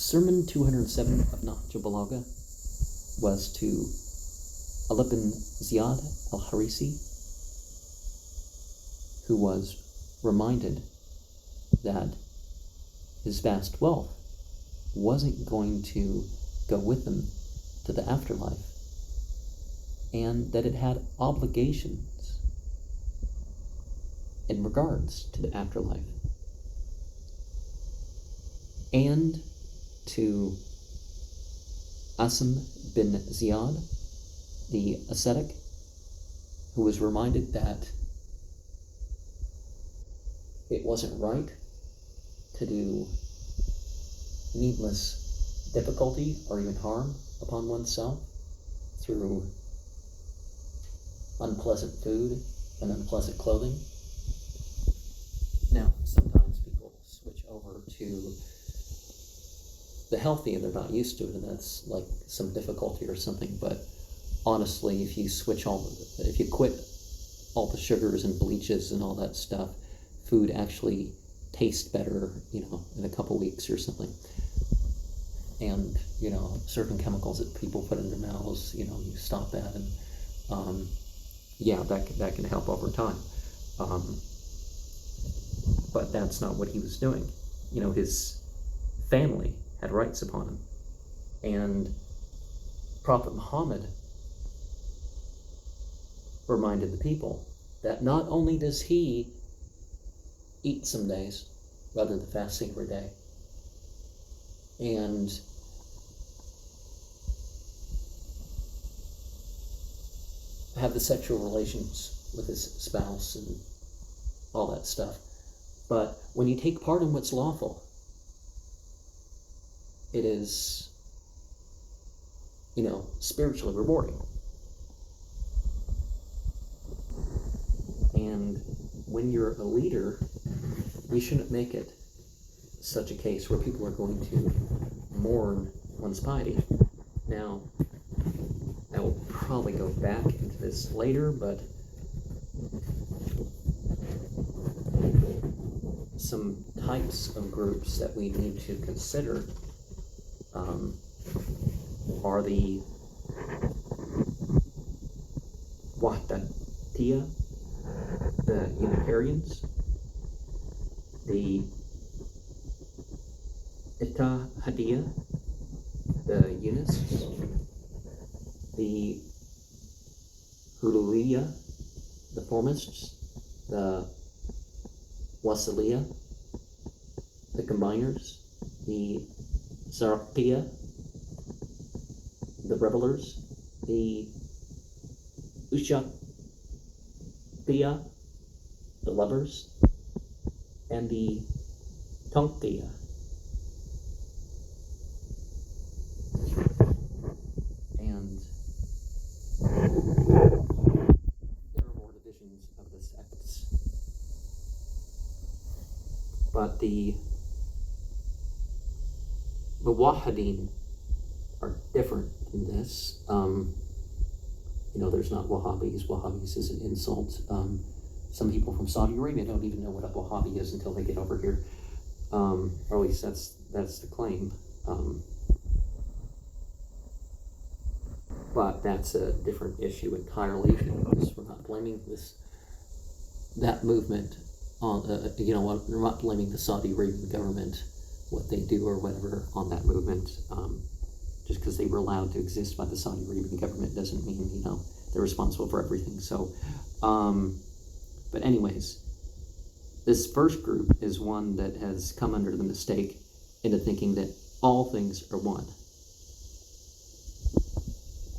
Sermon 207 of Nahjul Balaghah was to Ali bin Ziyad al-Harisi, who was reminded that his vast wealth wasn't going to go with him to the afterlife, and that it had obligations in regards to the afterlife. And to Asim bin Ziyad, the ascetic, who was reminded that it wasn't right to do needless difficulty or even harm upon oneself through unpleasant food and unpleasant clothing. Now, sometimes people switch over to the healthy and they're not used to it, and that's like some difficulty or something. But honestly, if you quit all the sugars and bleaches and all that stuff, food actually tastes better, in a couple weeks or something. And, certain chemicals that people put in their mouths, you stop that, and that can help over time. But that's not what he was doing. His family had rights upon him. And Prophet Muhammad reminded the people that not only does he eat some days rather than fasting every day, and have the sexual relations with his spouse and all that stuff, but when you take part in what's lawful, it is, spiritually rewarding. And when you're a leader, you shouldn't make it such a case where people are going to mourn one's piety. Now, I will probably go back into this later, but some types of groups that we need to consider are the Wahdatiyya, the Unitarians, the Ittihadiyya, the Unists, the Hululiyya, the Formists, the Wasiliyya, the Combiners, the Zarqiyya, the Revelers, the Ushaqiyya, the Lovers, and the Tonqiyya. And there are more divisions of the sects. But the Wahhabin are different in this. There's not Wahhabis. Wahhabis is an insult. Some people from Saudi Arabia don't even know what a Wahhabi is until they get over here. Or at least that's the claim. But that's a different issue entirely, because we're not blaming that movement on, we're not blaming the Saudi Arabian government, what they do or whatever on that movement. Just because they were allowed to exist by the Saudi Arabian government doesn't mean, they're responsible for everything. So, but anyways, this first group is one that has come under the mistake into thinking that all things are one.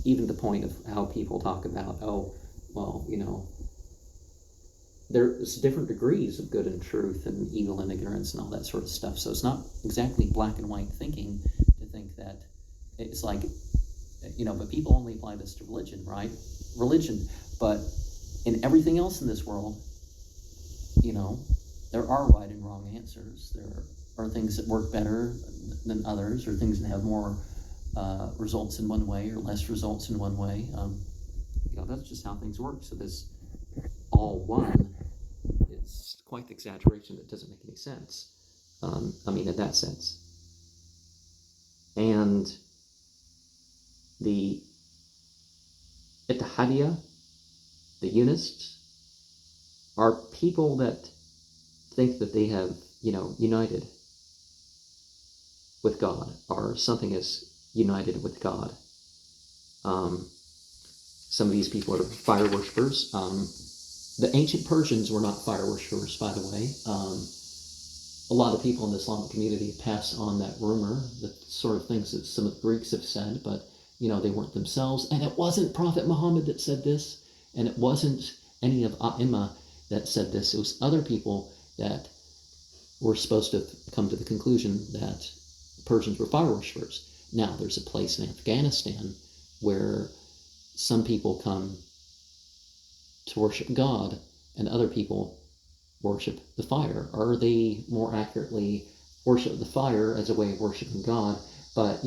Even the point of how people talk about, there's different degrees of good and truth and evil and ignorance and all that sort of stuff. So it's not exactly black and white thinking to think that it's like, but people only apply this to religion, right? But in everything else in this world, there are right and wrong answers. There are things that work better than others, or things that have more results in one way or less results in one way. That's just how things work. So this all one is quite the exaggeration that doesn't make any sense. In that sense. And the Ittihadiyya, the unists, are people that think that they have, united with God, or something is united with God. Some of these people are fire worshippers. The ancient Persians were not fire worshippers, by the way. A lot of people in the Islamic community pass on that rumor, the sort of things that some of the Greeks have said, but they weren't themselves. And it wasn't Prophet Muhammad that said this, and it wasn't any of A'imma that said this. It was other people that were supposed to come to the conclusion that Persians were fire worshippers. Now, there's a place in Afghanistan where some people come to worship God and other people worship the fire, or they more accurately worship the fire as a way of worshiping God. But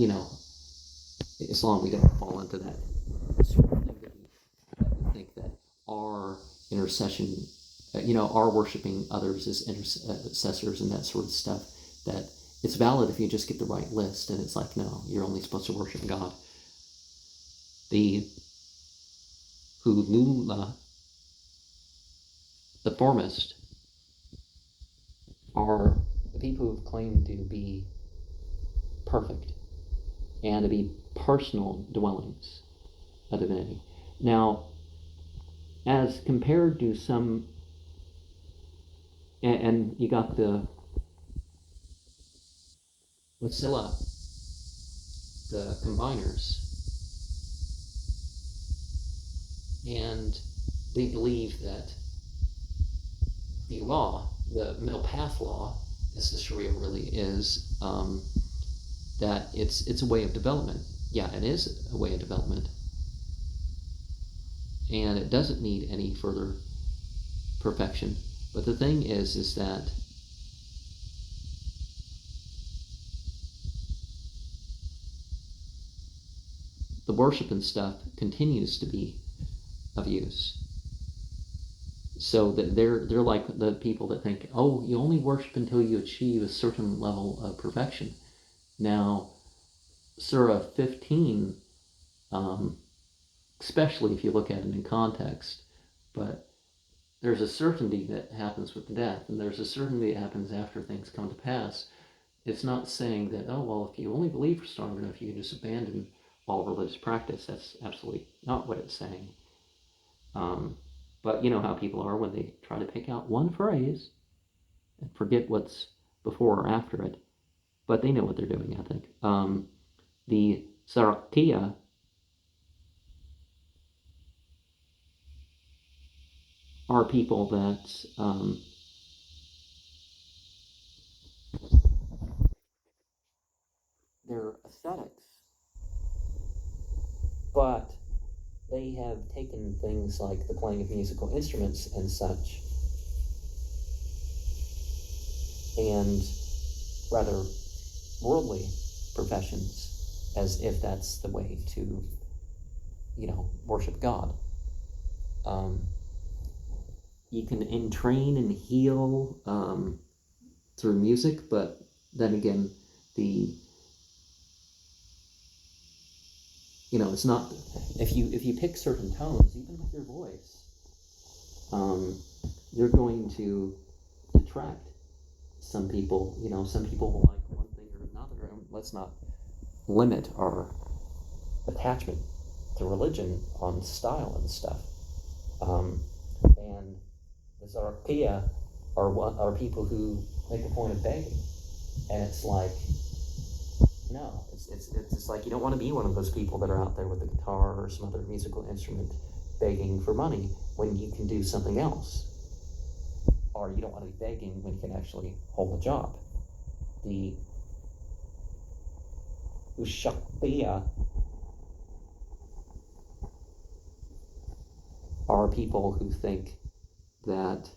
Islam, we don't fall into that sort of thing that we think that our intercession, our worshiping others as intercessors and that sort of stuff, that it's valid if you just get the right list. And it's like, no, you're only supposed to worship God. The Hulula, the foremost, are the people who claim to be perfect and to be personal dwellings of divinity. Now, as compared to some, and you got the Wasila, the combiners, and they believe that the law, the middle path law, as the Sharia really is, that it's a way of development. Yeah, it is a way of development, and it doesn't need any further perfection. But the thing is that the worship and stuff continues to be of use. So that they're like the people that think, oh, you only worship until you achieve a certain level of perfection. Now, Surah 15, especially if you look at it in context, but there's a certainty that happens with death, and there's a certainty that happens after things come to pass. It's not saying that, oh, well, if you only believe for strong enough, you can just abandon all religious practice. That's absolutely not what it's saying. But you know how people are when they try to pick out one phrase and forget what's before or after it. But they know what they're doing, I think. The Saraqiya are people that they're ascetics, but they have taken things like the playing of musical instruments and such, and rather worldly professions, as if that's the way to, worship God. You can entrain and heal through music, but then again, it's not, if you pick certain tones, even with your voice, you're going to detract some people. Some people will like one thing or another, and let's not limit our attachment to religion on style and stuff. And the Zaraqiya are people who make a point of begging, and it's like, no, it's like you don't want to be one of those people that are out there with a guitar or some other musical instrument begging for money when you can do something else, or you don't want to be begging when you can actually hold a job. The Ushaqiyya are people who think that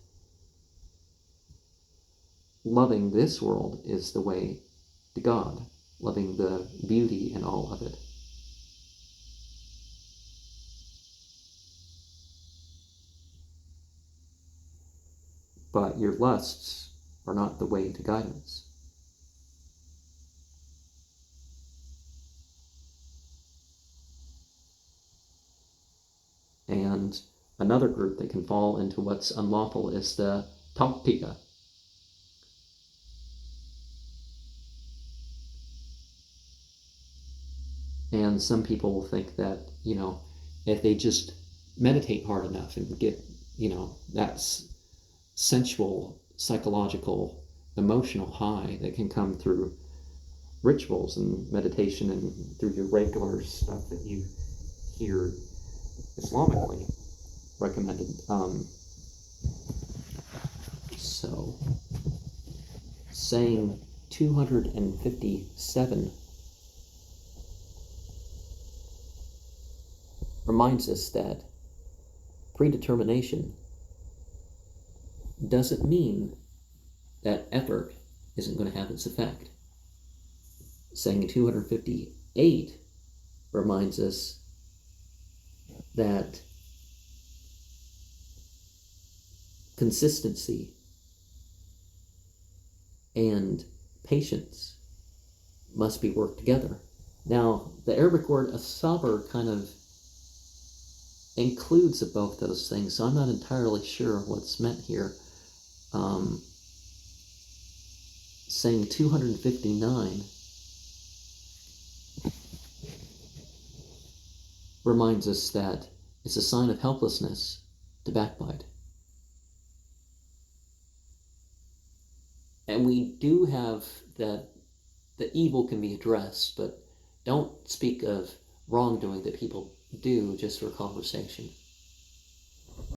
loving this world is the way to God, loving the beauty in all of it. But your lusts are not the way to guidance. Another group that can fall into what's unlawful is the Taupika. And some people will think that, if they just meditate hard enough and get, that's sensual, psychological, emotional high that can come through rituals and meditation and through your regular stuff that you hear Islamically recommended. So, saying 257 reminds us that predetermination doesn't mean that effort isn't going to have its effect. Saying 258 reminds us that consistency and patience must be worked together. Now, the Arabic word as-sabr kind of includes both those things, so I'm not entirely sure what's meant here. Saying 259 reminds us that it's a sign of helplessness to backbite. And we do have that the evil can be addressed, but don't speak of wrongdoing that people do just for conversation.